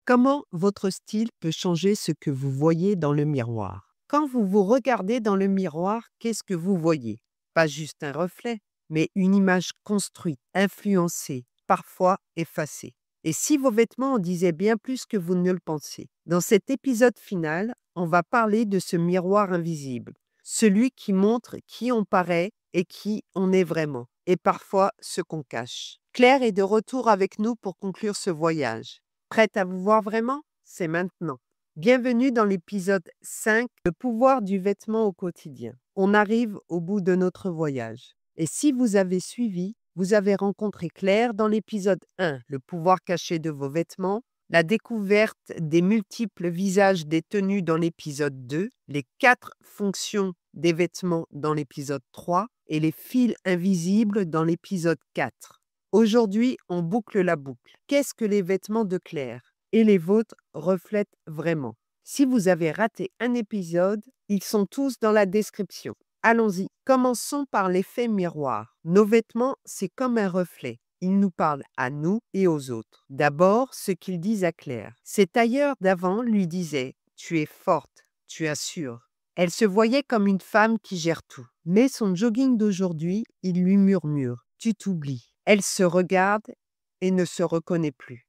Comment votre style peut changer ce que vous voyez dans le miroir? Quand vous vous regardez dans le miroir, qu'est-ce que vous voyez? Pas juste un reflet, mais une image construite, influencée, parfois effacée. Et si vos vêtements en disaient bien plus que vous ne le pensez? Dans cet épisode final, on va parler de ce miroir invisible, celui qui montre qui on paraît et qui on est vraiment, et parfois ce qu'on cache. Claire est de retour avec nous pour conclure ce voyage. Prête à vous voir vraiment? C'est maintenant. Bienvenue dans l'épisode 5, le pouvoir du vêtement au quotidien. On arrive au bout de notre voyage. Et si vous avez suivi, vous avez rencontré Claire dans l'épisode 1, le pouvoir caché de vos vêtements, la découverte des multiples visages des tenues dans l'épisode 2, les 4 fonctions des vêtements dans l'épisode 3 et les fils invisibles dans l'épisode 4. Aujourd'hui, on boucle la boucle. Qu'est-ce que les vêtements de Claire et les vôtres reflètent vraiment? Si vous avez raté un épisode, ils sont tous dans la description. Allons-y. Commençons par l'effet miroir. Nos vêtements, c'est comme un reflet. Ils nous parlent à nous et aux autres. D'abord, ce qu'ils disent à Claire. Ses tailleurs d'avant lui disaient « Tu es forte, tu assures ». Elle se voyait comme une femme qui gère tout. Mais son jogging d'aujourd'hui, il lui murmure « Tu t'oublies ». Elle se regarde et ne se reconnaît plus.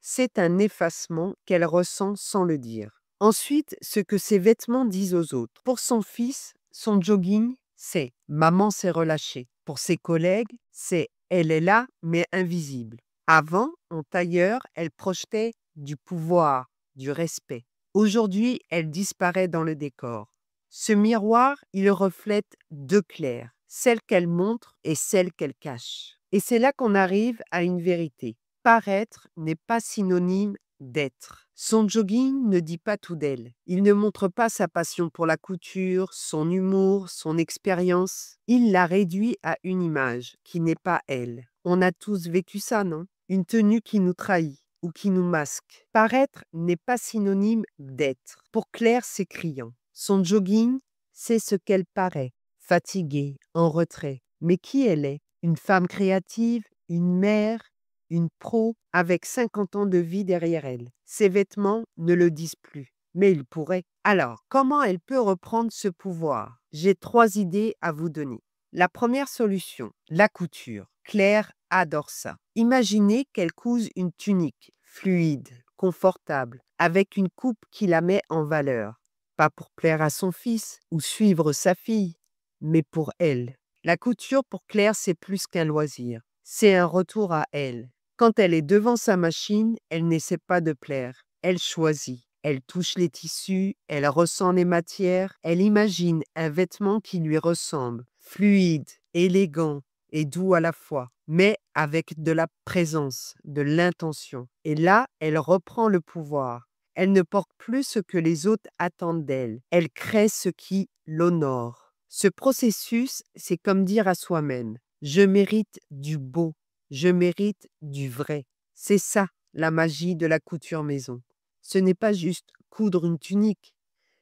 C'est un effacement qu'elle ressent sans le dire. Ensuite, ce que ses vêtements disent aux autres. Pour son fils, son jogging, c'est « Maman s'est relâchée ». Pour ses collègues, c'est « Elle est là, mais invisible ». Avant, en tailleur, elle projetait du pouvoir, du respect. Aujourd'hui, elle disparaît dans le décor. Ce miroir, il reflète deux Claires, celle qu'elle montre et celle qu'elle cache. Et c'est là qu'on arrive à une vérité. Paraître n'est pas synonyme d'être. Son jogging ne dit pas tout d'elle. Il ne montre pas sa passion pour la couture, son humour, son expérience. Il la réduit à une image qui n'est pas elle. On a tous vécu ça, non? Une tenue qui nous trahit ou qui nous masque. Paraître n'est pas synonyme d'être. Pour Claire, c'est criant. Son jogging, c'est ce qu'elle paraît, fatiguée, en retrait. Mais qui elle est? Une femme créative, une mère, une pro avec 50 ans de vie derrière elle. Ses vêtements ne le disent plus, mais ils pourraient. Alors, comment elle peut reprendre ce pouvoir? J'ai 3 idées à vous donner. La première solution, la couture. Claire adore ça. Imaginez qu'elle couse une tunique fluide, confortable, avec une coupe qui la met en valeur. Pas pour plaire à son fils ou suivre sa fille, mais pour elle. La couture pour Claire, c'est plus qu'un loisir. C'est un retour à elle. Quand elle est devant sa machine, elle n'essaie pas de plaire. Elle choisit. Elle touche les tissus, elle ressent les matières, elle imagine un vêtement qui lui ressemble, fluide, élégant et doux à la fois, mais avec de la présence, de l'intention. Et là, elle reprend le pouvoir. Elle ne porte plus ce que les autres attendent d'elle. Elle crée ce qui l'honore. Ce processus, c'est comme dire à soi-même, je mérite du beau, je mérite du vrai. C'est ça, la magie de la couture maison. Ce n'est pas juste coudre une tunique,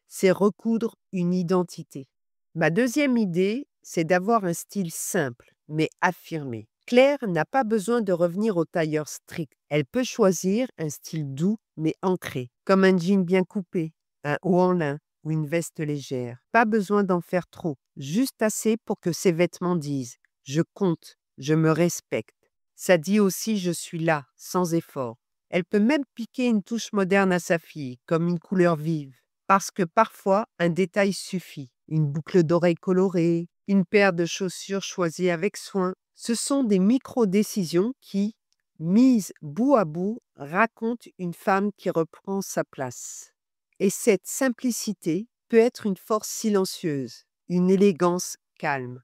c'est recoudre une identité. Ma deuxième idée, c'est d'avoir un style simple, mais affirmé. Claire n'a pas besoin de revenir au tailleur strict. Elle peut choisir un style doux, mais ancré, comme un jean bien coupé, un haut en lin ou une veste légère. Pas besoin d'en faire trop, juste assez pour que ses vêtements disent « je compte, je me respecte ». Ça dit aussi « je suis là », sans effort. Elle peut même piquer une touche moderne à sa fille, comme une couleur vive. Parce que parfois, un détail suffit. Une boucle d'oreille colorée, une paire de chaussures choisies avec soin. Ce sont des micro-décisions qui, mises bout à bout, racontent une femme qui reprend sa place. Et cette simplicité peut être une force silencieuse, une élégance calme.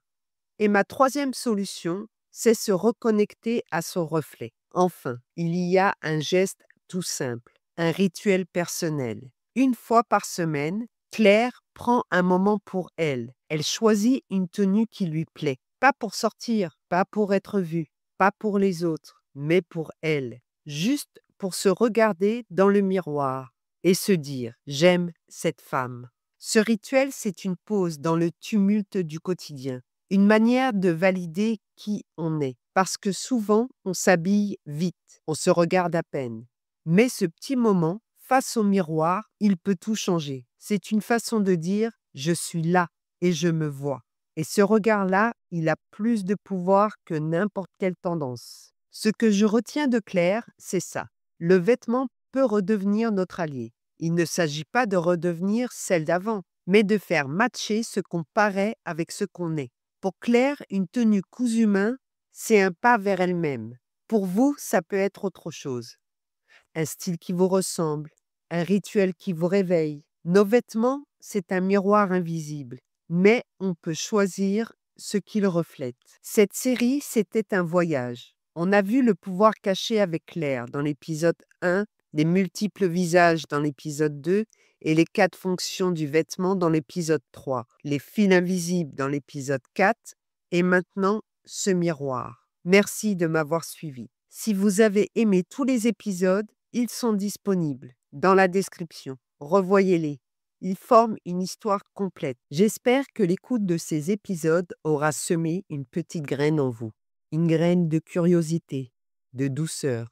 Et ma troisième solution, c'est se reconnecter à son reflet. Enfin, il y a un geste tout simple, un rituel personnel. Une fois par semaine, Claire prend un moment pour elle. Elle choisit une tenue qui lui plaît. Pas pour sortir, pas pour être vue, pas pour les autres, mais pour elle. Juste pour se regarder dans le miroir et se dire « j'aime cette femme ». Ce rituel, c'est une pause dans le tumulte du quotidien. Une manière de valider qui on est. Parce que souvent, on s'habille vite, on se regarde à peine. Mais ce petit moment, face au miroir, il peut tout changer. C'est une façon de dire « je suis là et je me vois ». Et ce regard-là, il a plus de pouvoir que n'importe quelle tendance. Ce que je retiens de Claire, c'est ça. Le vêtement peut redevenir notre allié. Il ne s'agit pas de redevenir celle d'avant, mais de faire matcher ce qu'on paraît avec ce qu'on est. Pour Claire, une tenue cousue main, c'est un pas vers elle-même. Pour vous, ça peut être autre chose. Un style qui vous ressemble, un rituel qui vous réveille. Nos vêtements, c'est un miroir invisible, mais on peut choisir ce qu'ils reflètent. Cette série, c'était un voyage. On a vu le pouvoir caché avec Claire dans l'épisode 1, les multiples visages dans l'épisode 2 et les 4 fonctions du vêtement dans l'épisode 3, les fils invisibles dans l'épisode 4 et maintenant ce miroir. Merci de m'avoir suivi. Si vous avez aimé tous les épisodes, ils sont disponibles dans la description. Revoyez-les. Ils forment une histoire complète. J'espère que l'écoute de ces épisodes aura semé une petite graine en vous. Une graine de curiosité, de douceur,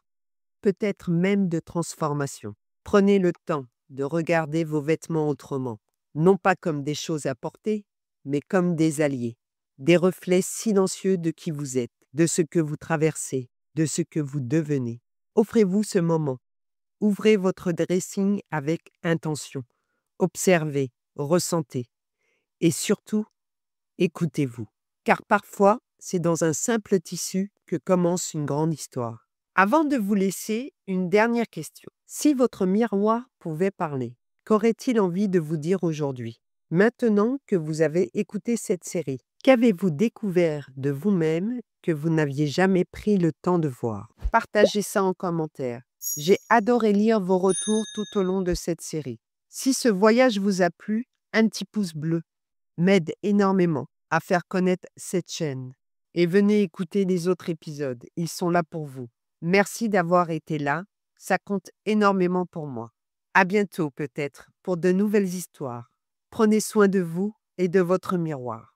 peut-être même de transformation. Prenez le temps de regarder vos vêtements autrement, non pas comme des choses à porter, mais comme des alliés, des reflets silencieux de qui vous êtes, de ce que vous traversez, de ce que vous devenez. Offrez-vous ce moment. Ouvrez votre dressing avec intention. Observez, ressentez et surtout, écoutez-vous. Car parfois, c'est dans un simple tissu que commence une grande histoire. Avant de vous laisser, une dernière question. Si votre miroir pouvait parler, qu'aurait-il envie de vous dire aujourd'hui? Maintenant que vous avez écouté cette série, qu'avez-vous découvert de vous-même que vous n'aviez jamais pris le temps de voir? Partagez ça en commentaire. J'ai adoré lire vos retours tout au long de cette série. Si ce voyage vous a plu, un petit pouce bleu m'aide énormément à faire connaître cette chaîne. Et venez écouter les autres épisodes, ils sont là pour vous. Merci d'avoir été là, ça compte énormément pour moi. À bientôt peut-être pour de nouvelles histoires. Prenez soin de vous et de votre miroir.